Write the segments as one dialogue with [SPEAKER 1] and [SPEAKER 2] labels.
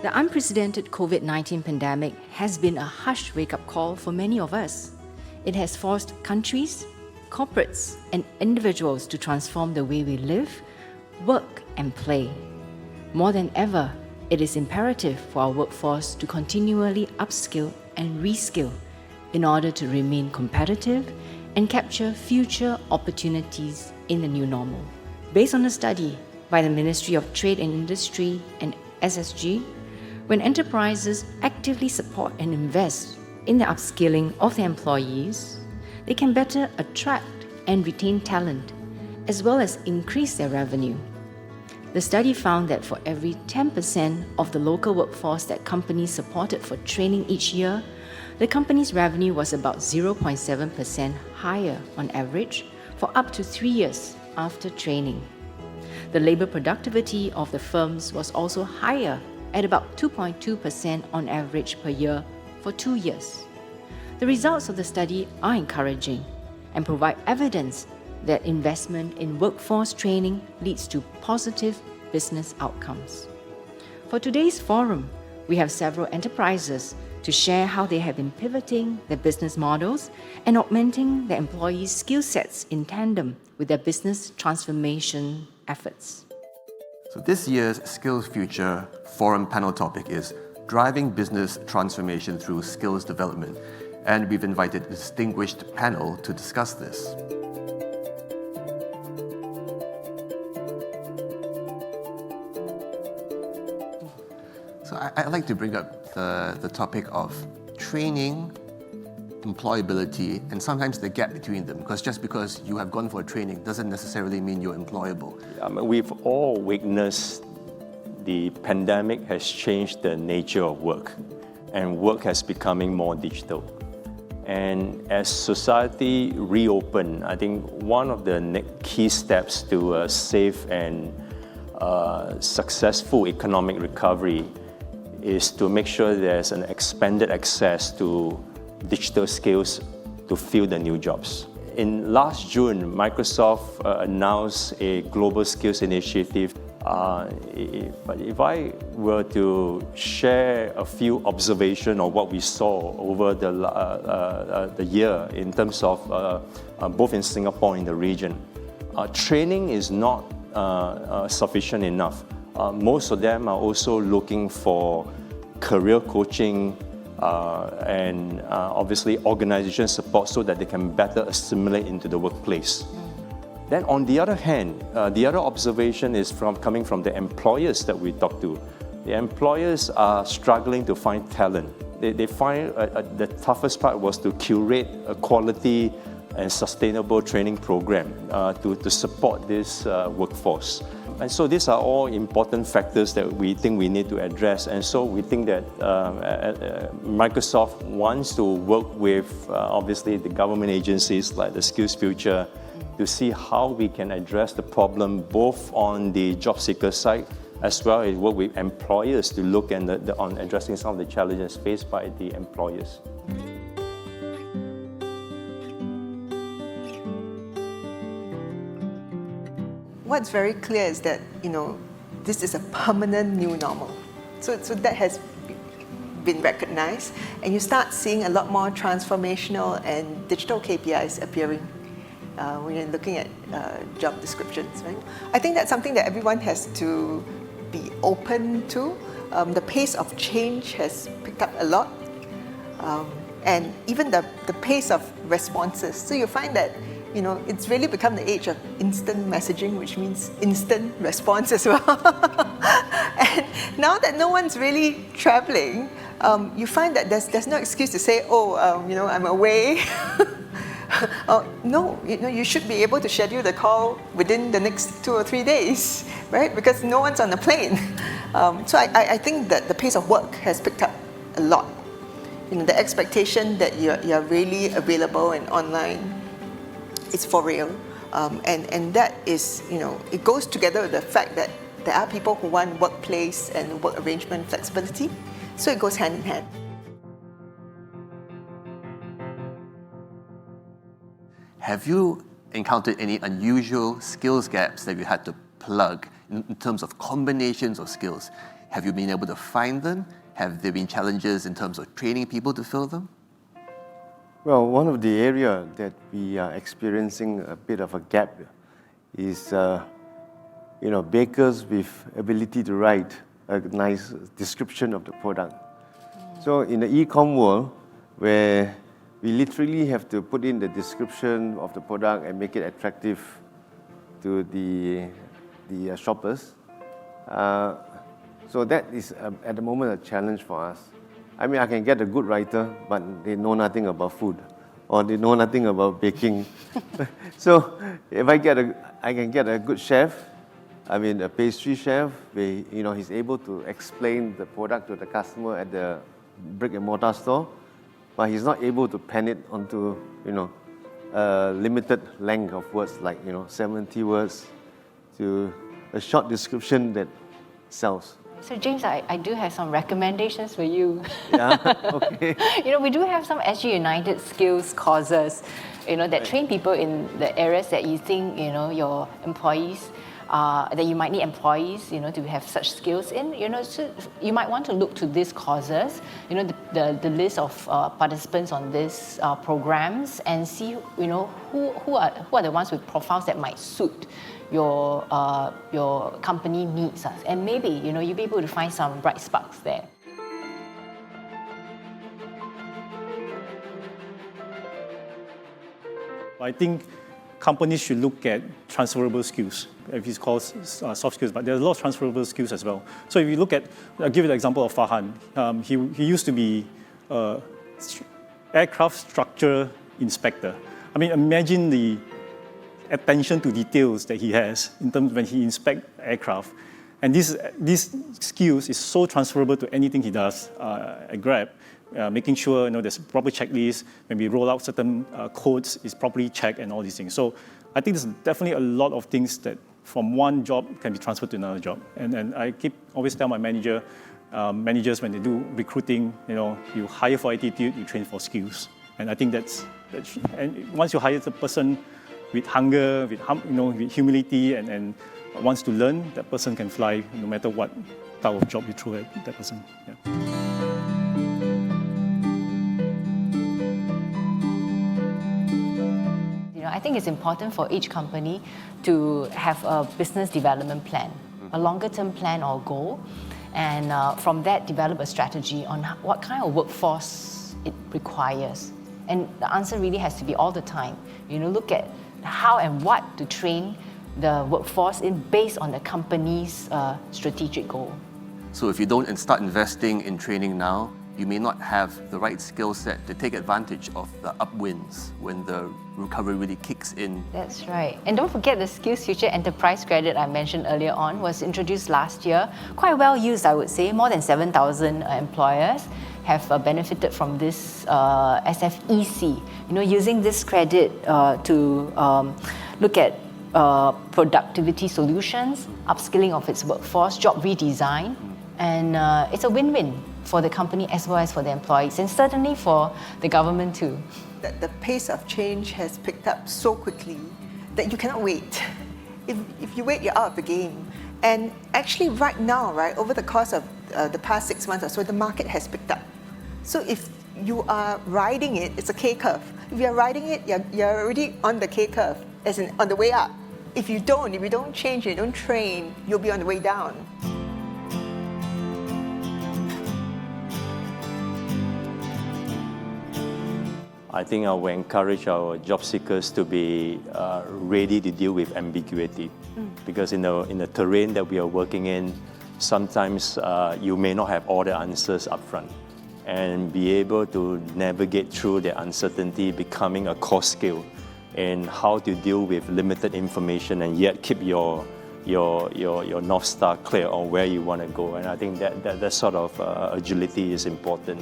[SPEAKER 1] The unprecedented COVID-19 pandemic has been a harsh wake-up call for many of us. It has forced countries, corporates, and individuals to transform the way we live, work, and play. More than ever, it is imperative for our workforce to continually upskill and reskill in order to remain competitive and capture future opportunities in the new normal. Based on a study by the Ministry of Trade and Industry and SSG, when enterprises actively support and invest in the upskilling of their employees, they can better attract and retain talent, as well as increase their revenue. The study found that for every 10% of the local workforce that companies supported for training each year, the company's revenue was about 0.7% higher on average for up to 3 years after training. The labor productivity of the firms was also higher at about 2.2% on average per year for 2 years. The results of the study are encouraging and provide evidence that investment in workforce training leads to positive business outcomes. For today's forum, we have several enterprises to share how they have been pivoting their business models and augmenting their employees' skill sets in tandem with their business transformation efforts.
[SPEAKER 2] So this year's SkillsFuture Forum panel topic is Driving Business Transformation Through Skills Development, and we've invited a distinguished panel to discuss this. So I'd like to bring up the topic of training, employability, and sometimes the gap between them, because just because you have gone for a training doesn't necessarily mean you're employable.
[SPEAKER 3] We've all witnessed the pandemic has changed the nature of work, and work has becoming more digital. And as society reopen, I think one of the key steps to a safe and successful economic recovery is to make sure there's an expanded access to digital skills to fill the new jobs. In last June, Microsoft announced a global skills initiative. But if I were to share a few observations of what we saw over the year in terms of both in Singapore and the region, training is not sufficient enough. Most of them are also looking for career coaching and obviously organization support so that they can better assimilate into the workplace. Then on the other hand, the other observation is coming from the employers that we talk to. The employers are struggling to find talent. They find the toughest part was to curate a quality and sustainable training program to support this workforce. And so these are all important factors that we think we need to address. And so we think that Microsoft wants to work with obviously the government agencies like the SkillsFuture to see how we can address the problem both on the job seeker side as well as work with employers to look at on addressing some of the challenges faced by the employers.
[SPEAKER 4] What's very clear is that, this is a permanent new normal. So that has been recognized, and you start seeing a lot more transformational and digital KPIs appearing when you're looking at job descriptions, right? I think that's something that everyone has to be open to. The pace of change has picked up a lot, and even the pace of responses. So you find that it's really become the age of instant messaging, which means instant response as well. And now that no one's really traveling, you find that there's no excuse to say, I'm away. No, you should be able to schedule the call within the next 2 or 3 days, right? Because no one's on the plane. So I think that the pace of work has picked up a lot. The expectation that you're really available and online, it's for real. And that is, it goes together with the fact that there are people who want workplace and work arrangement flexibility. So it goes hand in hand.
[SPEAKER 2] Have you encountered any unusual skills gaps that you had to plug in terms of combinations of skills? Have you been able to find them? Have there been challenges in terms of training people to fill them?
[SPEAKER 5] Well, one of the areas that we are experiencing a bit of a gap is, bakers with ability to write a nice description of the product. So in the e-com world, where we literally have to put in the description of the product and make it attractive to the shoppers. So that is, at the moment, a challenge for us. I mean, I can get a good writer, but they know nothing about food, or they know nothing about baking. So if I can get a good chef, I mean, a pastry chef, where, he's able to explain the product to the customer at the brick and mortar store, but he's not able to pen it onto, a limited length of words, like, 70 words, to a short description that sells.
[SPEAKER 1] So James, I do have some recommendations for you.
[SPEAKER 5] Yeah, okay.
[SPEAKER 1] We do have some SG United skills courses, that train people in the areas that you think, your employees, that you might need employees, to have such skills in. So you might want to look to these courses, the list of participants on these programs, and see, who are the ones with profiles that might suit your company needs, and maybe you'll be able to find some bright sparks there.
[SPEAKER 6] I think companies should look at transferable skills, if it's called soft skills, but there's a lot of transferable skills as well. So if you look at, I'll give you the example of Farhan. He used to be aircraft structure inspector. I mean, imagine the attention to details that he has in terms when he inspects aircraft. And these skills is so transferable to anything he does at Grab, making sure there's a proper checklist. When we roll out certain codes, it's properly checked and all these things. So I think there's definitely a lot of things that from one job can be transferred to another job. And I always tell my managers when they do recruiting, you hire for attitude, you train for skills. And I think and once you hire the person with hunger, with humility, and wants to learn, that person can fly no matter what type of job you throw at that person. Yeah.
[SPEAKER 1] I think it's important for each company to have a business development plan, a longer-term plan or goal, and from that develop a strategy on what kind of workforce it requires. And the answer really has to be all the time. Look at how and what to train the workforce in based on the company's strategic goal.
[SPEAKER 2] So if you don't start investing in training now, you may not have the right skill set to take advantage of the upwinds when the recovery really kicks in.
[SPEAKER 1] That's right. And don't forget the SkillsFuture Enterprise Credit I mentioned earlier on was introduced last year. Quite well used, I would say. More than 7,000 employers have benefited from this SFEC. Using this credit to look at productivity solutions, upskilling of its workforce, job redesign, and it's a win-win for the company as well as for the employees, and certainly for the government too.
[SPEAKER 4] The pace of change has picked up so quickly that you cannot wait. If you wait, you're out of the game. And actually right now, over the course of the past 6 months or so, the market has picked up. So if you are riding it, it's a K-curve. If you're riding it, you're already on the K-curve, as in on the way up. If you don't change, you don't train, you'll be on the way down.
[SPEAKER 3] I think I will encourage our job seekers to be ready to deal with ambiguity. Because in the terrain that we are working in, sometimes you may not have all the answers up front. And be able to navigate through the uncertainty becoming a core skill in how to deal with limited information and yet keep your North Star clear on where you want to go. And I think that sort of agility is important.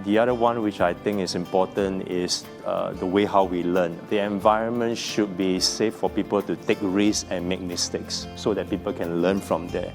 [SPEAKER 3] The other one which I think is important is the way how we learn. The environment should be safe for people to take risks and make mistakes so that people can learn from there.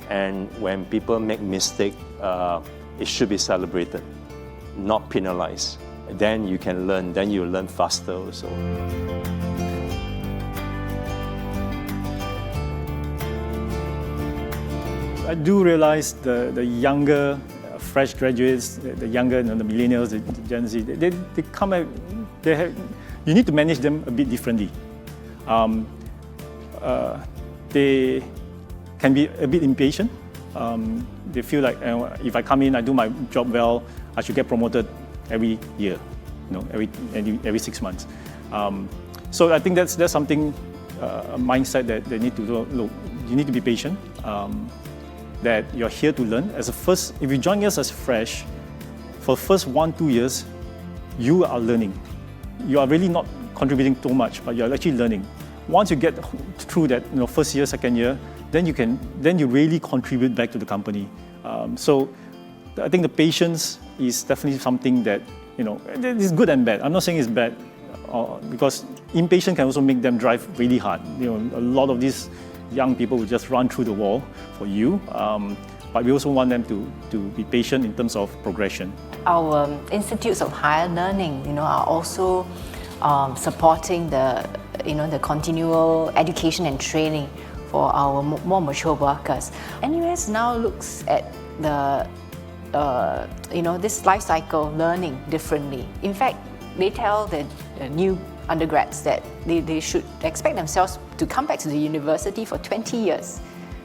[SPEAKER 3] And when people make mistakes, it should be celebrated, not penalized. Then you can learn, then you learn faster also.
[SPEAKER 6] I do realize the younger, fresh graduates, the younger, the millennials, the Gen Z, they come at, you need to manage them a bit differently. They can be a bit impatient. They feel like if I come in, I do my job well, I should get promoted every year, every 6 months. So I think that's something, a mindset that they need to look. You need to be patient. That you're here to learn. If you join us as fresh, for the first 1-2 years, you are learning. You are really not contributing too much, but you're actually learning. Once you get through that, first year, second year, then you really contribute back to the company. So I think the patience is definitely something that, it's good and bad. I'm not saying it's bad, because impatience can also make them drive really hard. A lot of these young people will just run through the wall for you, but we also want them to be patient in terms of progression.
[SPEAKER 1] Our institutes of higher learning, are also supporting the continual education and training for our more mature workers. NUS now looks at this life cycle learning differently. In fact, they tell the new undergrads that they should expect themselves to come back to the university for 20 years.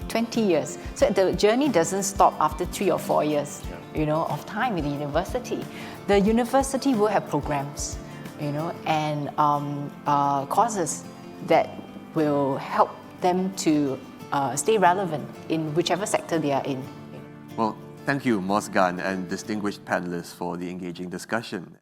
[SPEAKER 1] 20 years. So the journey doesn't stop after 3 or 4 years, of time with the university. The university will have programs, and courses that will help them to stay relevant in whichever sector they are in.
[SPEAKER 2] Well, thank you, Mosgan and distinguished panelists, for the engaging discussion.